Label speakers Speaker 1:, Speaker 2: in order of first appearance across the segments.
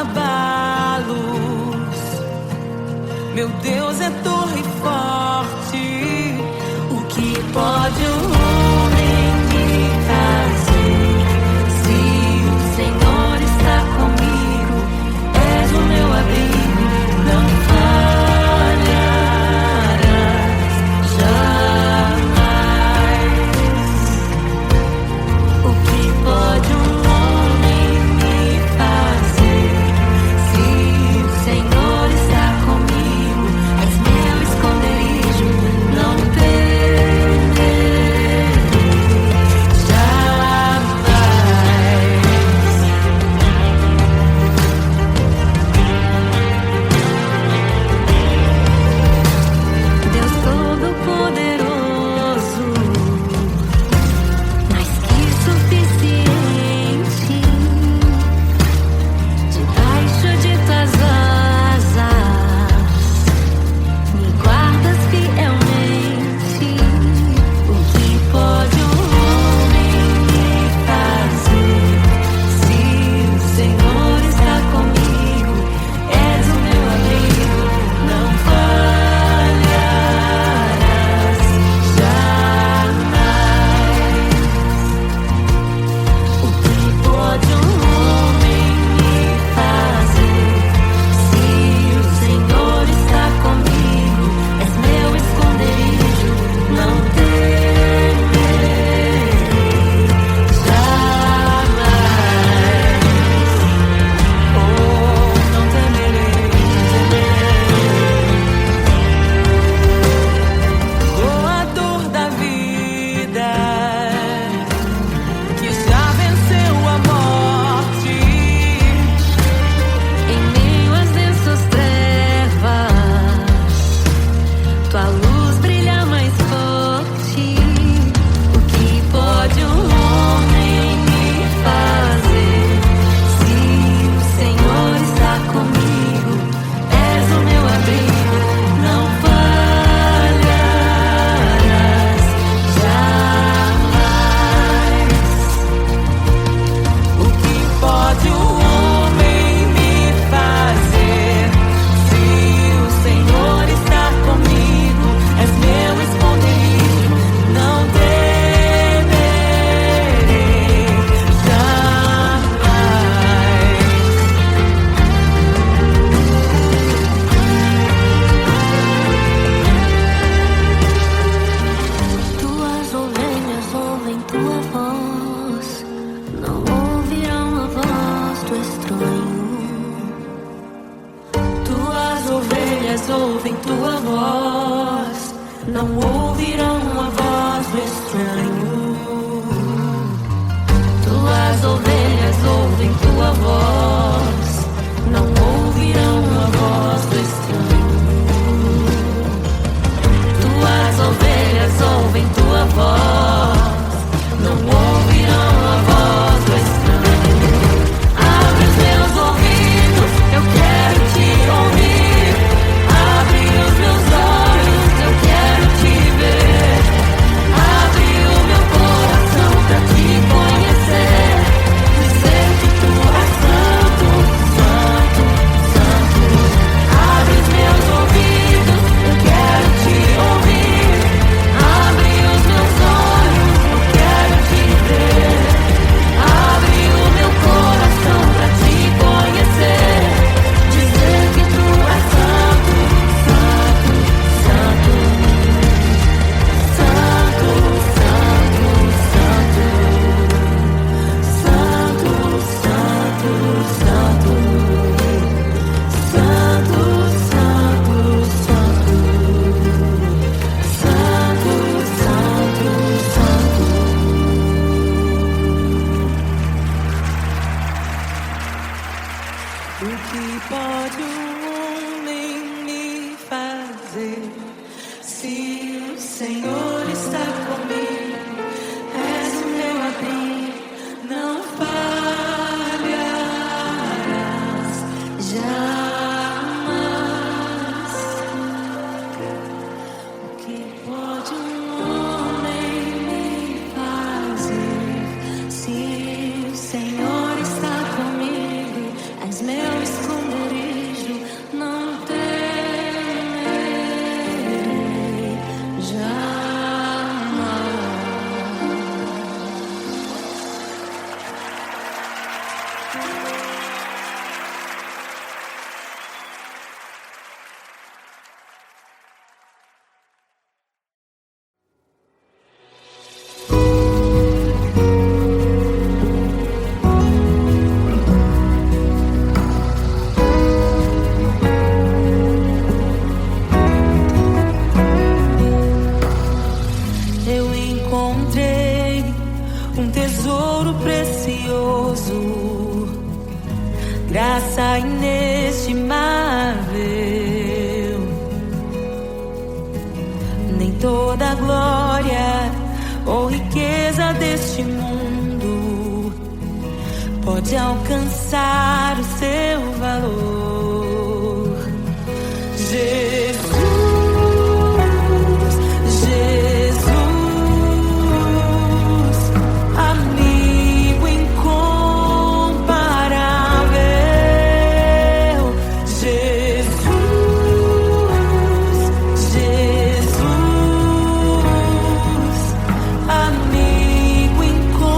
Speaker 1: abalos. Meu Deus é torre forte. O que pode o homem me fazer? Se o Senhor está comigo, és o meu abrigo, não falharás jamais. O que pode um homem me fazer? Se o Senhor está comigo, és meu esconderijo, não temerei jamais. Deus Todo-Poderoso, mais que suficiente, debaixo de tuas asas me guardas fielmente. O que pode um homem me fazer? Se o Senhor está comigo, és o meu abrigo, não falharás jamais. O que pode um homem me fazer? Se o Senhor está comigo, és meu esconderijo, não temerei jamais. Oh, não temerei, doador da vida, que já venceu a morte. Em meio às densas trevas, tua luz brilha mais forte. O que pode um homem me fazer? Se o Senhor está comigo, és o meu abrigo, não falharás jamais. O que pode o homem me fazer? Se o Senhor está comigo, és meu esconderijo, não temerei jamais. Tuas ovelhas ouvem tua voz, não ouvirão a voz do estranho. Tuas ovelhas ouvem tua voz, não ouvirão a voz do estranho. Tuas ovelhas ouvem tua voz, não ouvirão a voz do estranho. Tuas ovelhas ouvem tua voz, não ouvirão a voz do estranho. Abre os meus ouvidos, eu quero te ouvir. Abre os meus olhos, eu quero te ver. Abre o meu coração pra te conhecer. Dizer que tu és santo, santo, santo. Abre os meus ouvidos, eu quero te ouvir. Abre os meus olhos, eu quero te ver. Abre o meu coração pra te conhecer. Dizer que tu és santo, santo, santo. Santo, santo, santo. Santo, santo, santo. Santo, santo, santo. Santo, santo, santo. O que pode um homem me fazer? Se o Senhor está comigo, és o meu abrigo, não falharás jamais. O que pode um homem me fazer? Se o Senhor está comigo, és meu graça inestimável. Nem toda glória ou riqueza deste mundo pode alcançar o seu valor. Jesus, Jesus, amigo incomparável. Jesus, Jesus, amigo incomparável.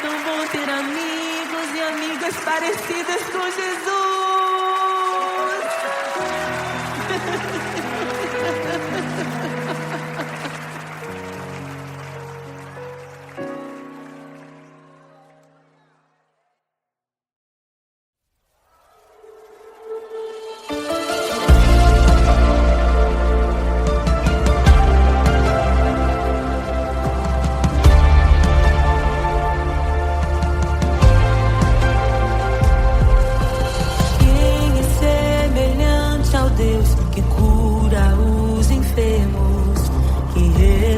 Speaker 1: tão bom ter amigos e amigas parecidas com Jesus.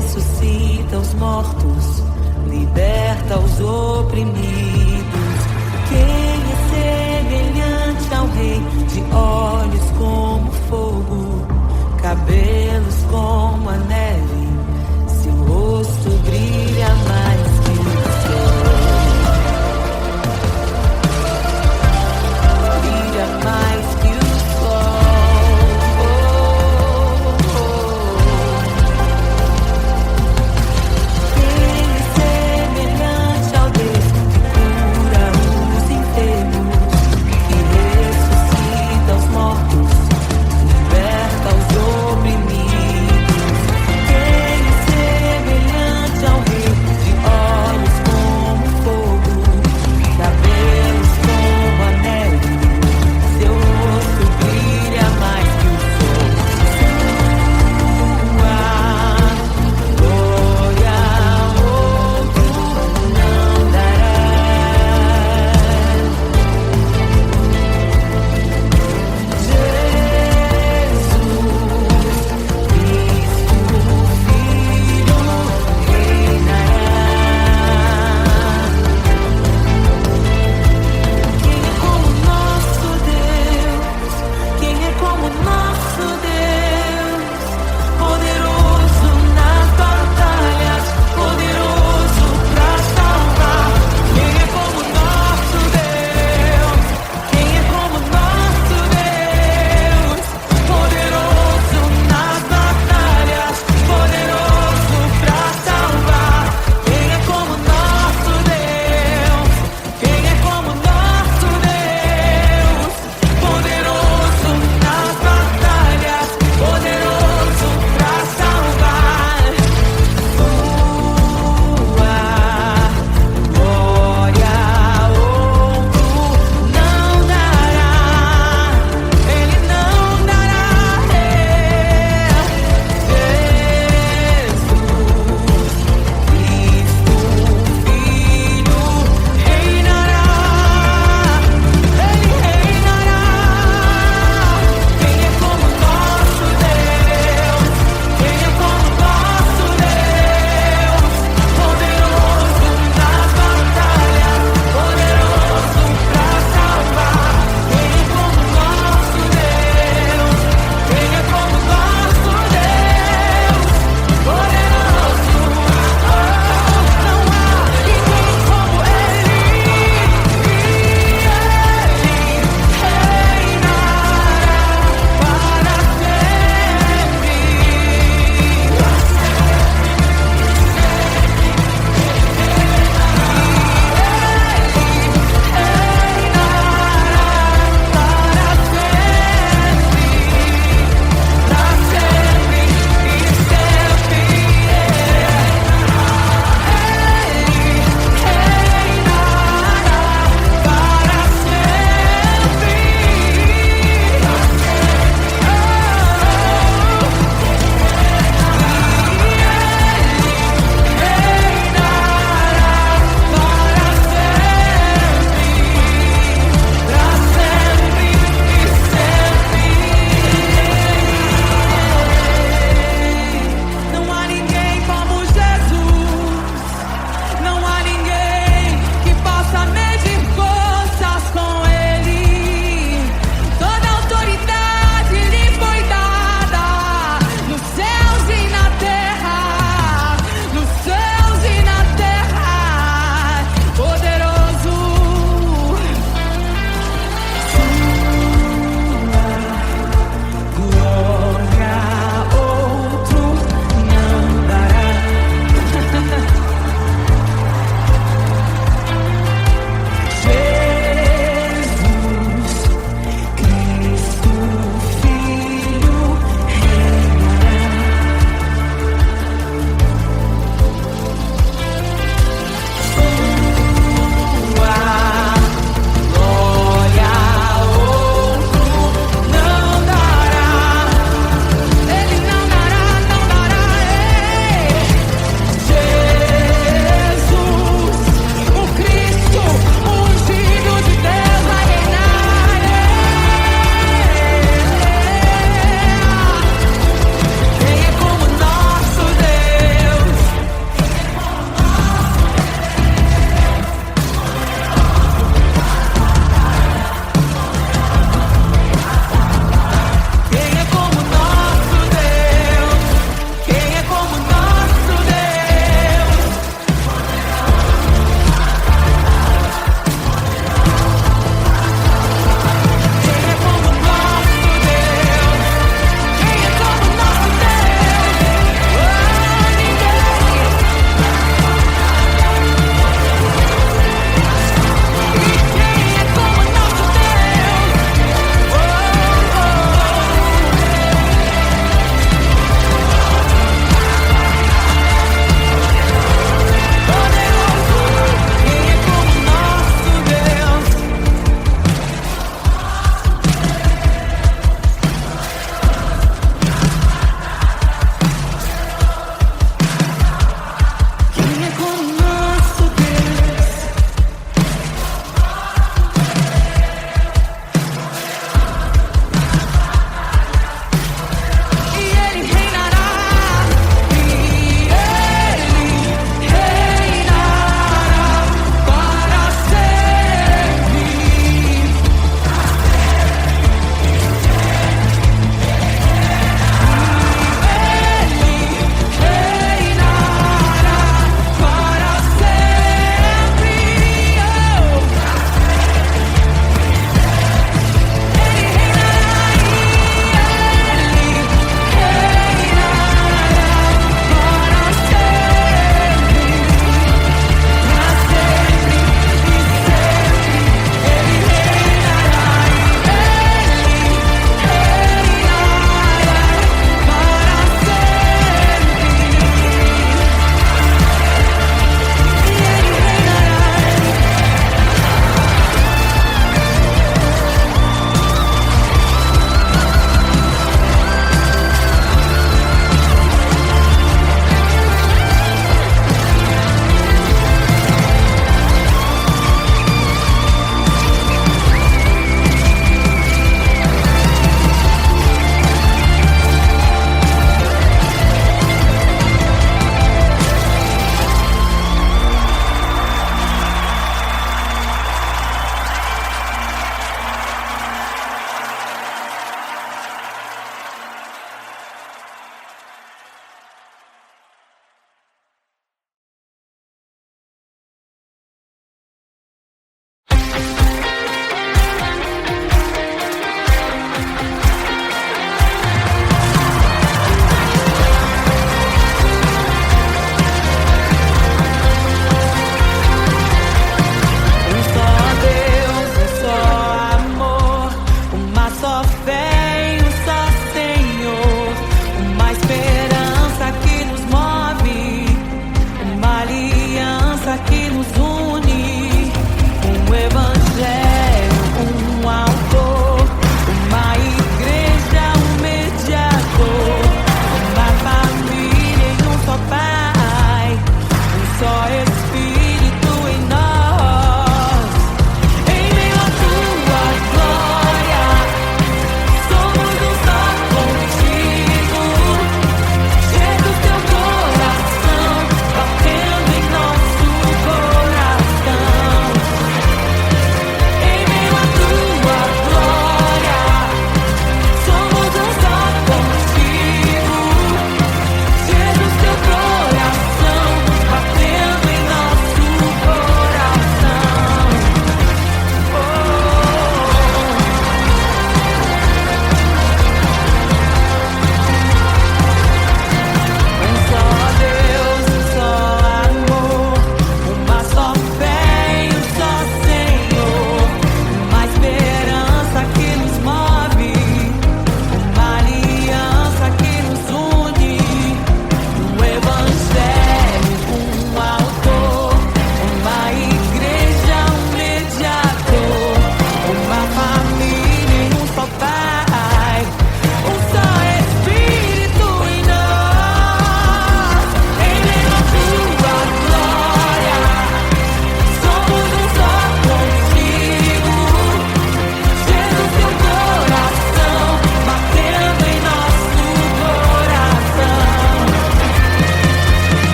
Speaker 1: Ressuscita os mortos, liberta os oprimidos. Quem é semelhante ao Rei, de olhos como fogo, cabelos como a neve, seu rosto brilha mais que o sol. Brilha mais que o sol.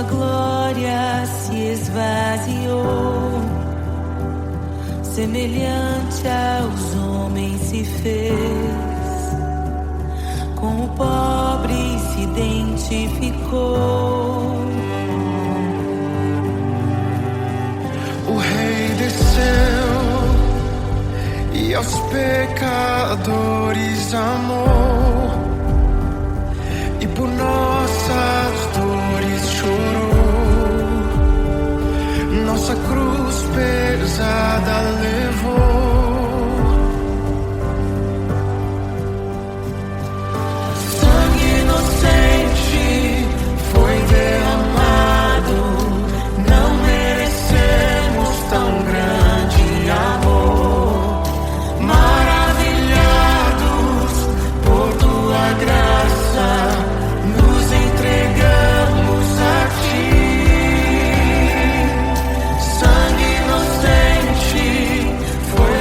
Speaker 1: glória se esvaziou, semelhante aos homens se fez, com o pobre se identificou.
Speaker 2: O Rei desceu e aos pecadores amou, e por nossas dores chorou, nossa cruz pesada levou. Sangue inocente foi derramado, não merecemos tão grande amor. Maravilhados por tua graça, nos entregamos a ti. Sangue inocente foi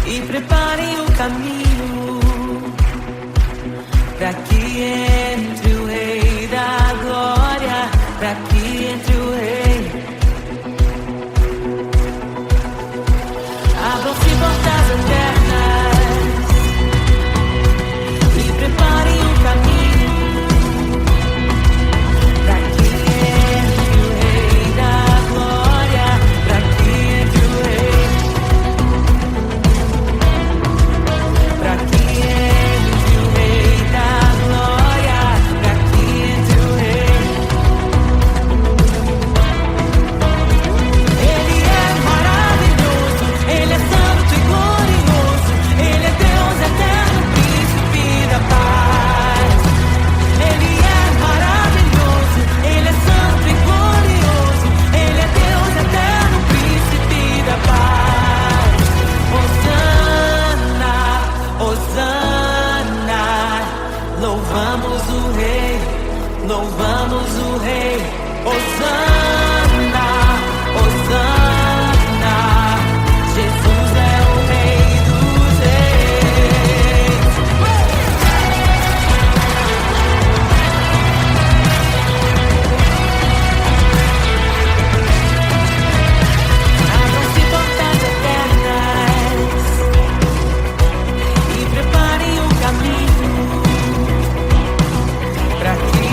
Speaker 1: e preparem o caminho para que entre o Rei da Glória, para que entre o Rei. Abram-se portas eternas e preparem o caminho para que entre o Rei da Glória, para que entre o Rei, para que entre o Rei da Glória, para que entre o Rei. Ele é maravilhoso, Ele é santo e glorioso, Ele é Deus eterno, príncipe da paz. Ele é maravilhoso, Ele é santo e glorioso, Ele é Deus eterno, príncipe da paz. Hosana, Hosana, louvamos o Rei, louvamos o Rei. Hosana, Hosana, Jesus é o Rei dos Reis. Abram-se portas eternas e preparem o caminho para que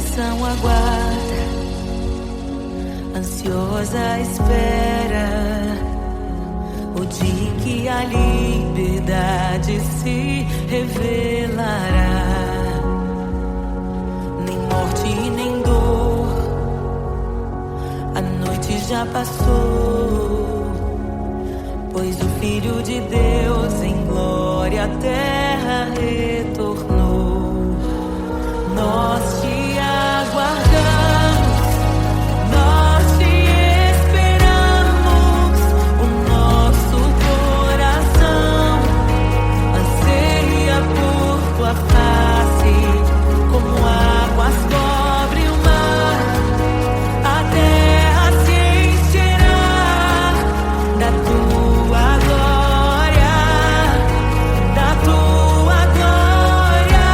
Speaker 1: geração aguarda, ansiosa espera o dia em que a liberdade se revelará. Nem morte nem dor, a noite já passou, pois o Filho de Deus em glória à terra retornou. Nós te aguardamos, nós te esperamos. O nosso coração anseia por tua face, como águas cobre o mar. A terra se encherá da tua glória, da tua glória.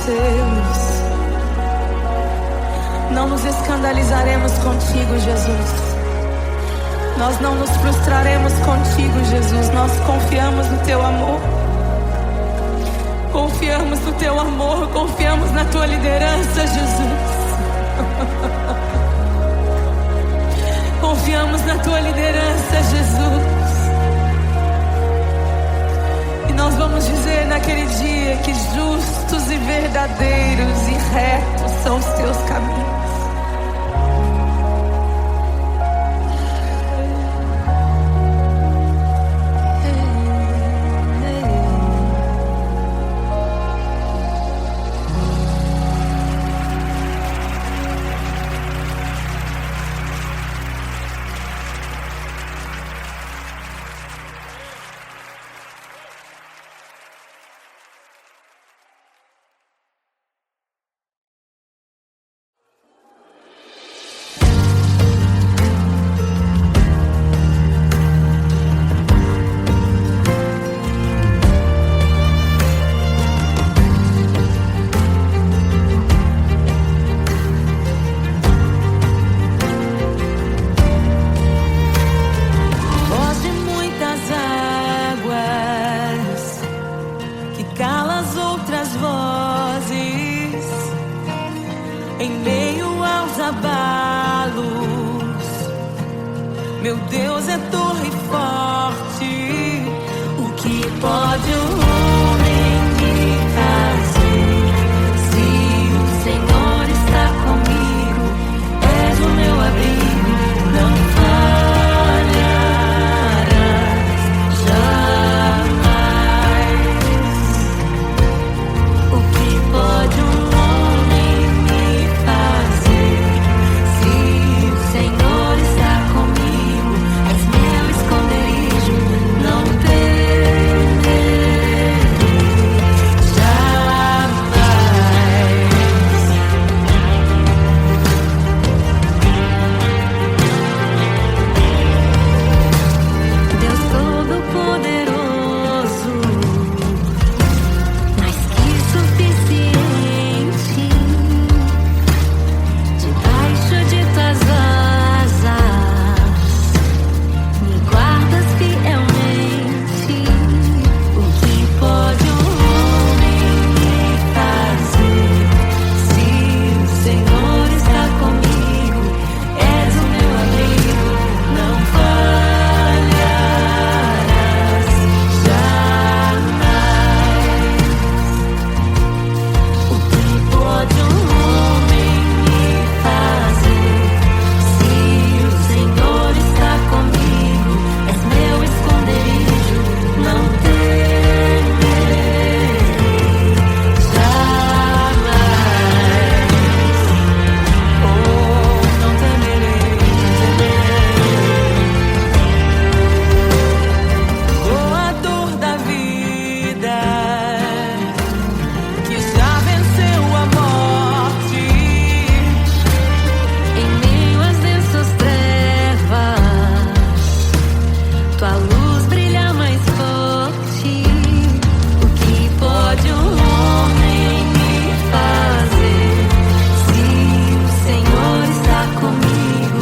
Speaker 3: seus. Não nos escandalizaremos contigo, Jesus. Nós não nos frustraremos contigo, Jesus. Nós confiamos no teu amor. Confiamos no teu amor, confiamos na tua liderança, Jesus. Confiamos na tua liderança, Jesus. E nós vamos dizer naquele dia que justos e verdadeiros e retos são os teus caminhos.
Speaker 1: Em meio aos abalos, meu Deus é torre forte. O que pode o homem me fazer? Se o Senhor está comigo, és o meu abrigo, não falharás jamais. O que pode um homem me fazer? Se o Senhor está comigo, és meu esconderijo, não temerei jamais. Deus Todo-Poderoso, mais que suficiente, debaixo de tuas asas, me guardas fielmente. O que pode um homem me fazer? Se o Senhor está comigo, és o meu amigo, não falharás jamais. O que pode um homem me fazer? Se o Senhor está comigo, és meu esconderijo, não temerei jamais. Oh, não temerei, doador da vida, que já venceu a morte. Em meio às densas trevas, tua luz brilha mais forte. O que pode um homem me fazer? Se o Senhor está comigo,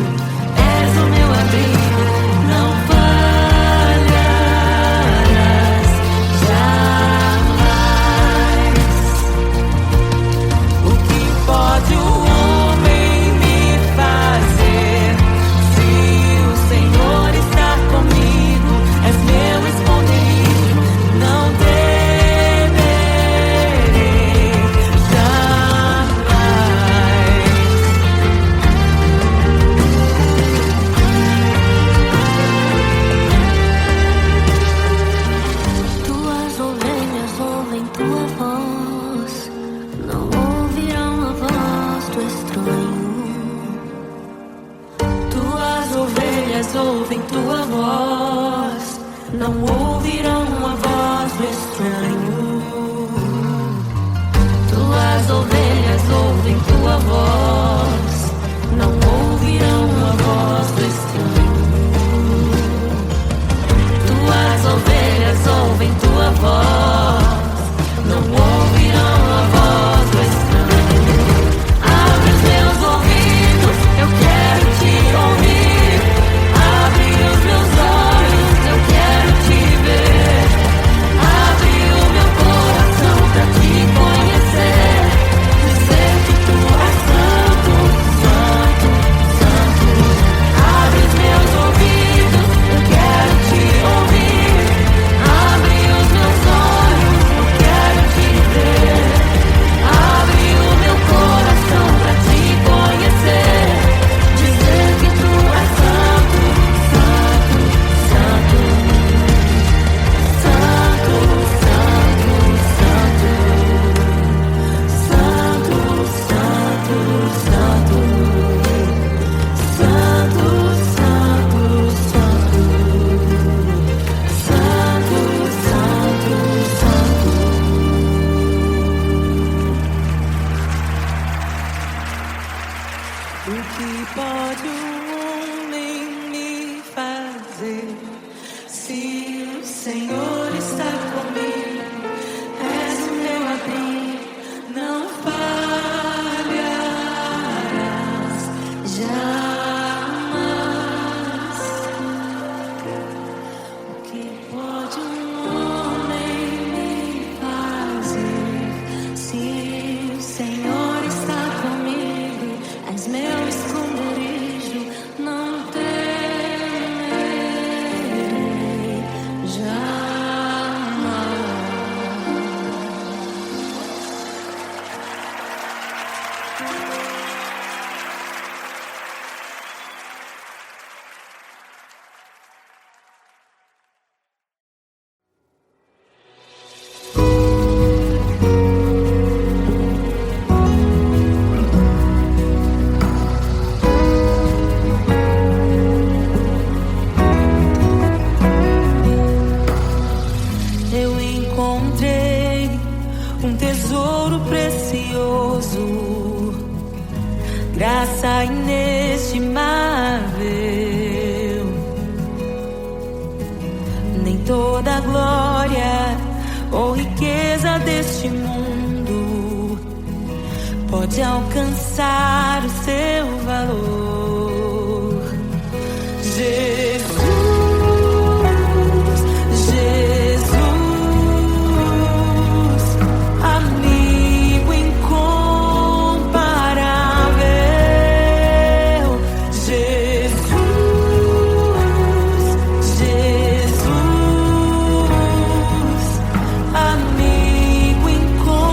Speaker 1: és o meu abrigo, não falharás jamais. O que pode um homem me fazer? Se o Senhor está comigo, és meu esconderijo, não temerei jamais. Tuas ovelhas ouvem tua voz, não ouvirão a voz do estranho. Tuas ovelhas ouvem tua voz, não ouvirão a voz do estranho. Tuas ovelhas ouvem tua voz, não ouvirão a voz do estranho. Tuas ovelhas ouvem tua voz, não ouvirão a voz do
Speaker 3: O que pode um homem me fazer? Se o Senhor está comigo, és o meu abrigo, não falharás jamais. O que pode um homem me fazer? Se o Senhor está comigo, és meu esconderijo, não temerei jamais. Eu encontrei um tesouro precioso, graça inestimável. Nem toda a glória ou riqueza deste mundo pode alcançar o seu valor. Jesus, amigo incomparável. Jesus, amigo incomparável.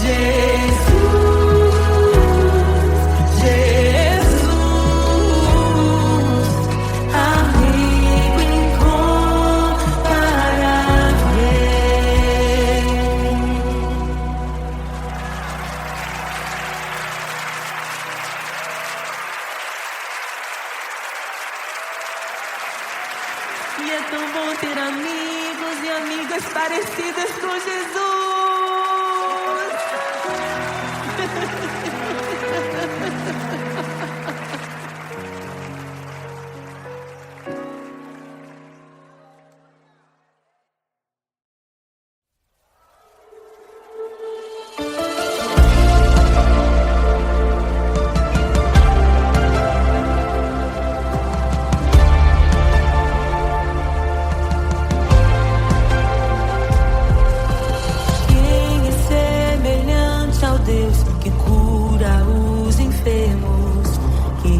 Speaker 3: E é tão bom ter amigos e amigas parecidas com Jesus.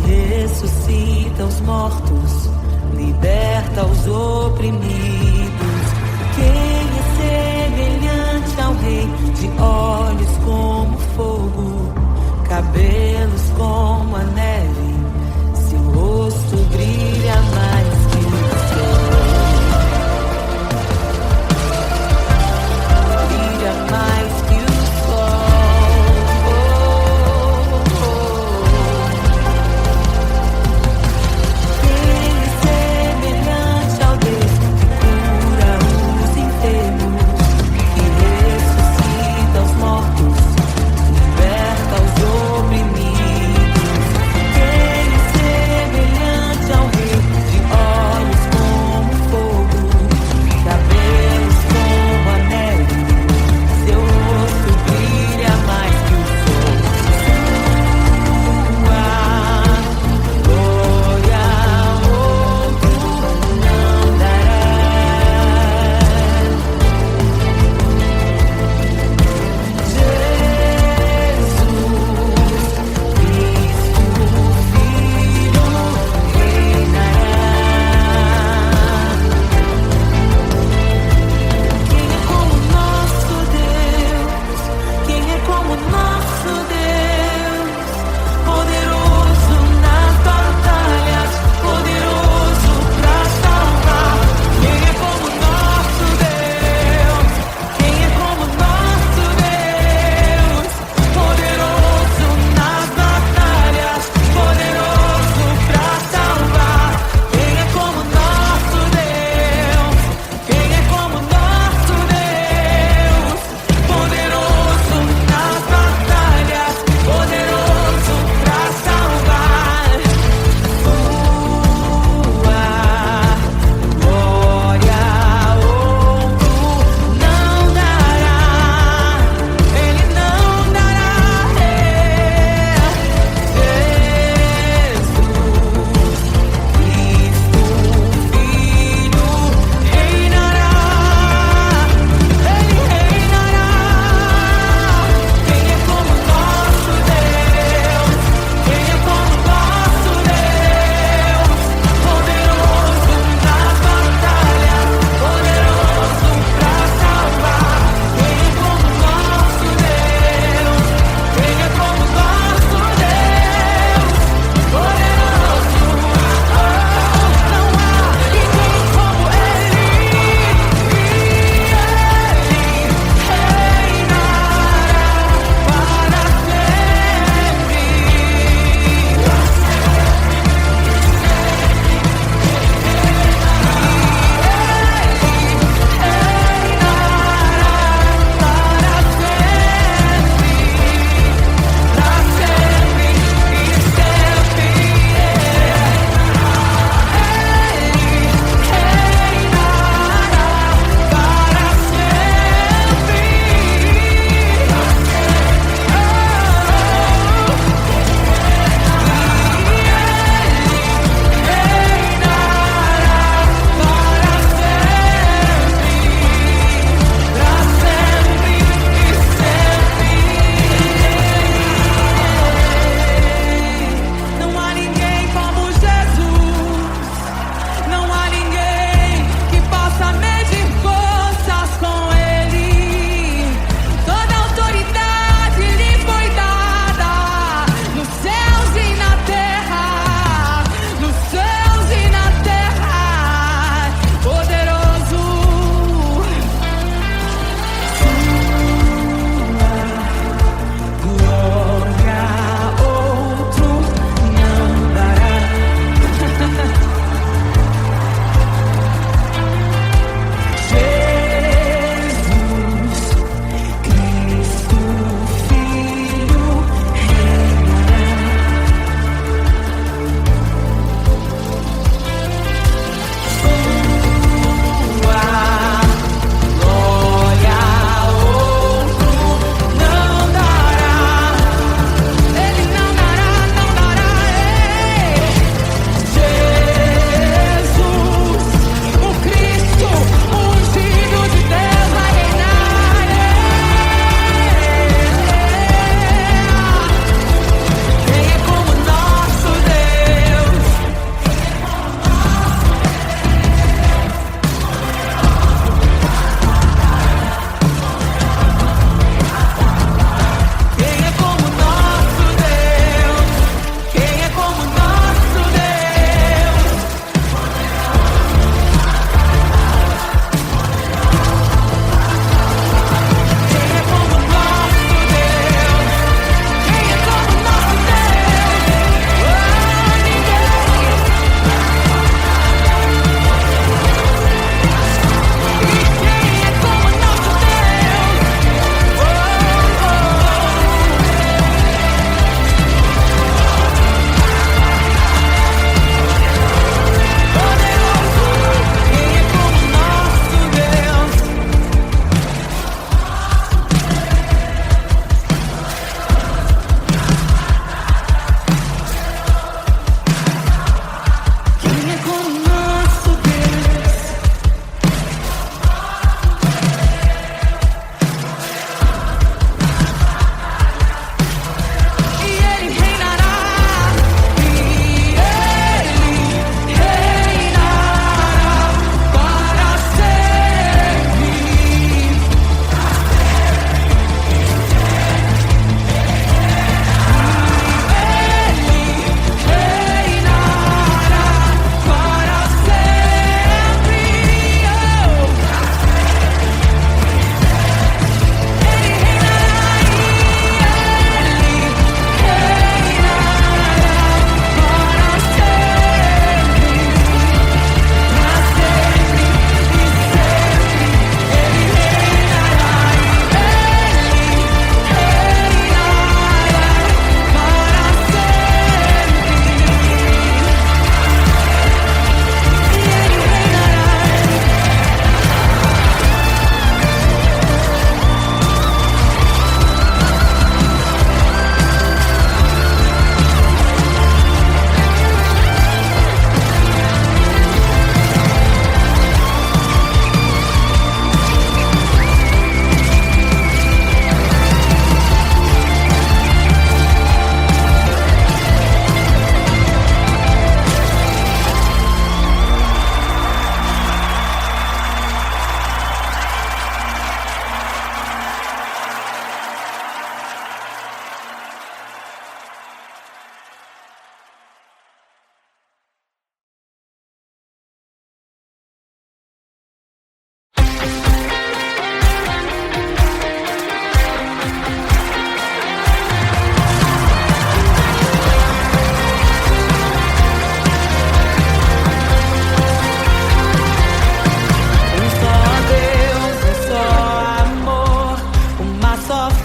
Speaker 1: Ressuscita os mortos, liberta os oprimidos. Quem é semelhante ao Rei, de olhos como fogo, cabelos como a neve, seu rosto brilha mais que o sol. Brilha mais que o sol. Ressuscita os mortos, liberta os oprimidos.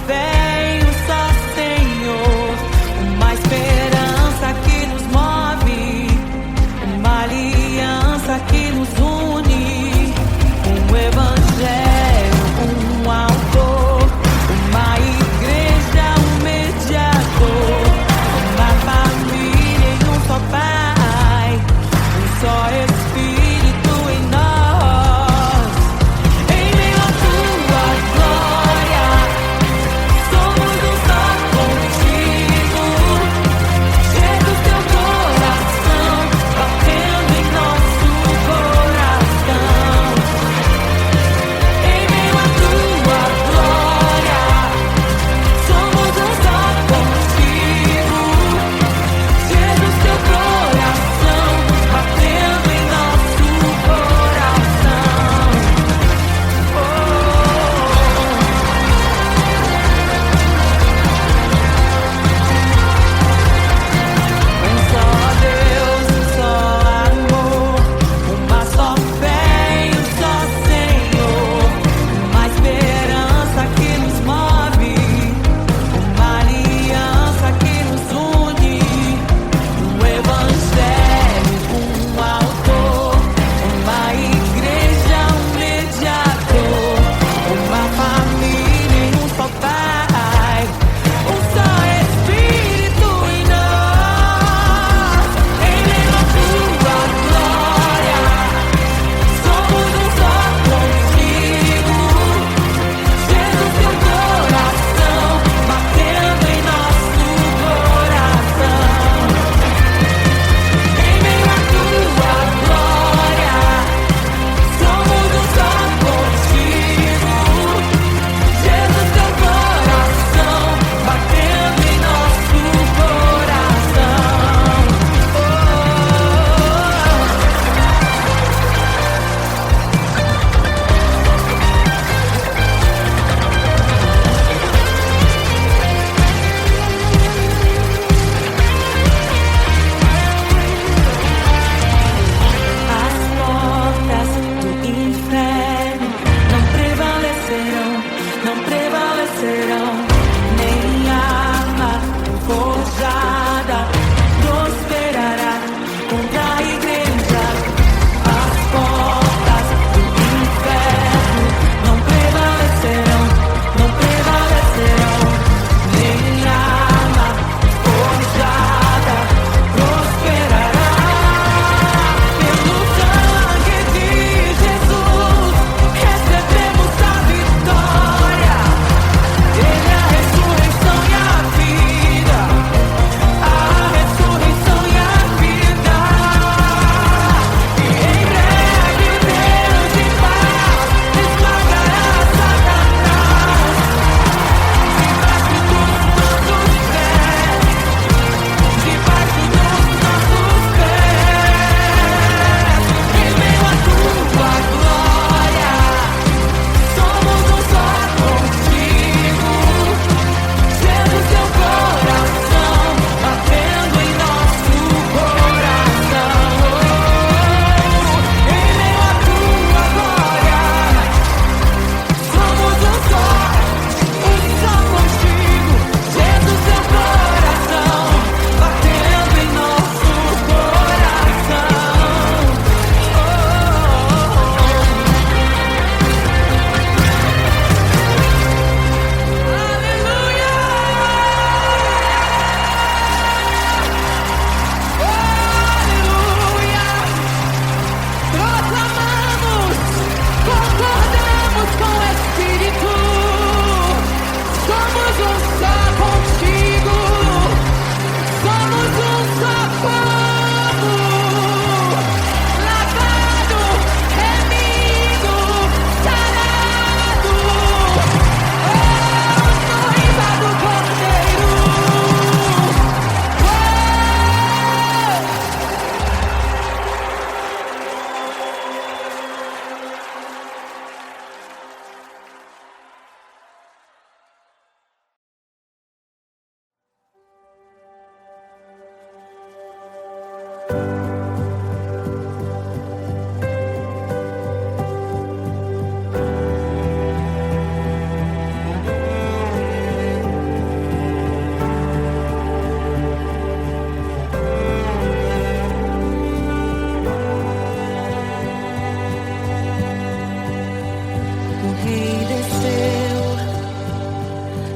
Speaker 3: fé em um só Senhor, uma esperança que nos move, uma aliança que nos une, um evangelho, um autor, uma igreja, um mediador, uma família em um só Pai, um só Espírito em nós. Em meio à tua glória,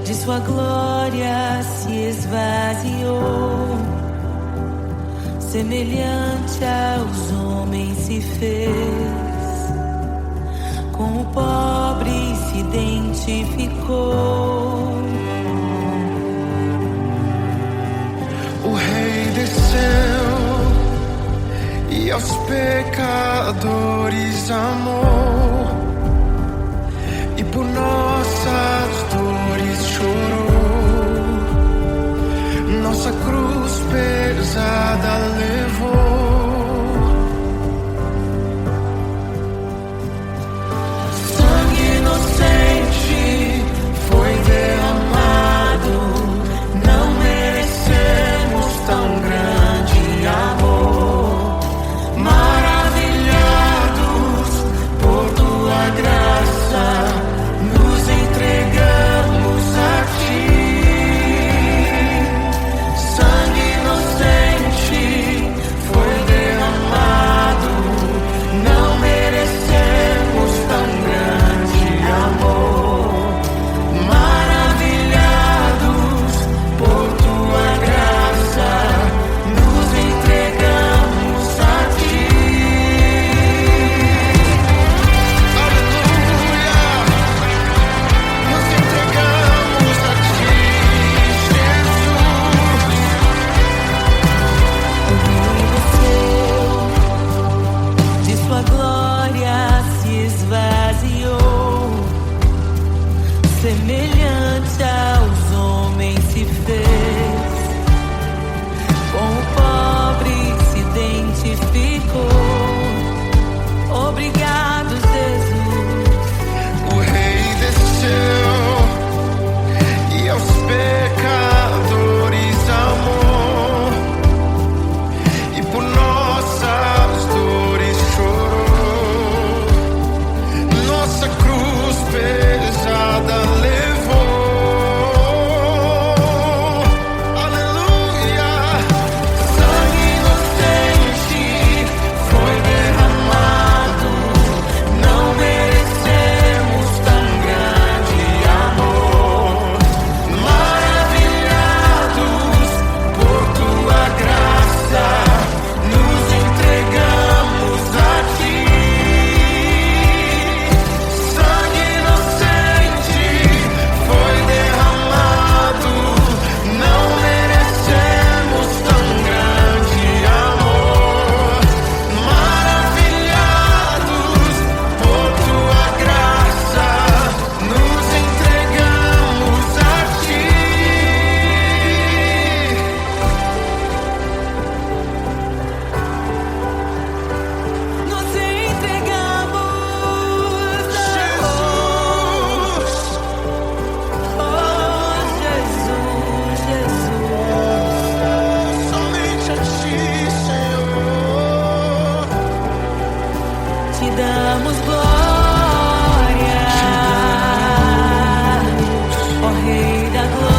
Speaker 3: de sua glória se esvaziou, semelhante aos homens se fez, com o pobre se identificou.
Speaker 2: O Rei desceu e aos pecadores amou, e por nossas dores chorou, nossa cruz pesada levou. Sangue inocente foi derramado, não merecemos tão grande amor. Maravilhados por tua graça, nos entregamos a ti. Sangue inocente foi derramado, não merecemos tão grande amor. Maravilhados por tua graça, nos entregamos a ti. Aleluia! Nos entregamos a ti, Jesus.
Speaker 3: De sua glória se esvaziou, semelhante aos homens se fez, com o pobre se identificou. Obrigado, Jesus.
Speaker 2: O Rei desceu e aos pecadores amou, e por nossas dores chorou, nossa cruz pesada levou. Aleluia! Sangue inocente foi derramado, não merecemos tão grande amor. Maravilhados por tua graça, nos entregamos a ti. Sangue inocente foi derramado, não merecemos tão grande amor. Maravilhados por tua graça, nos entregamos a ti.
Speaker 3: Nos entregamos a
Speaker 2: Jesus,
Speaker 3: Oh, Jesus, Jesus.
Speaker 2: somente a ti, Senhor.
Speaker 3: Te damos glória, ó Rei da glória.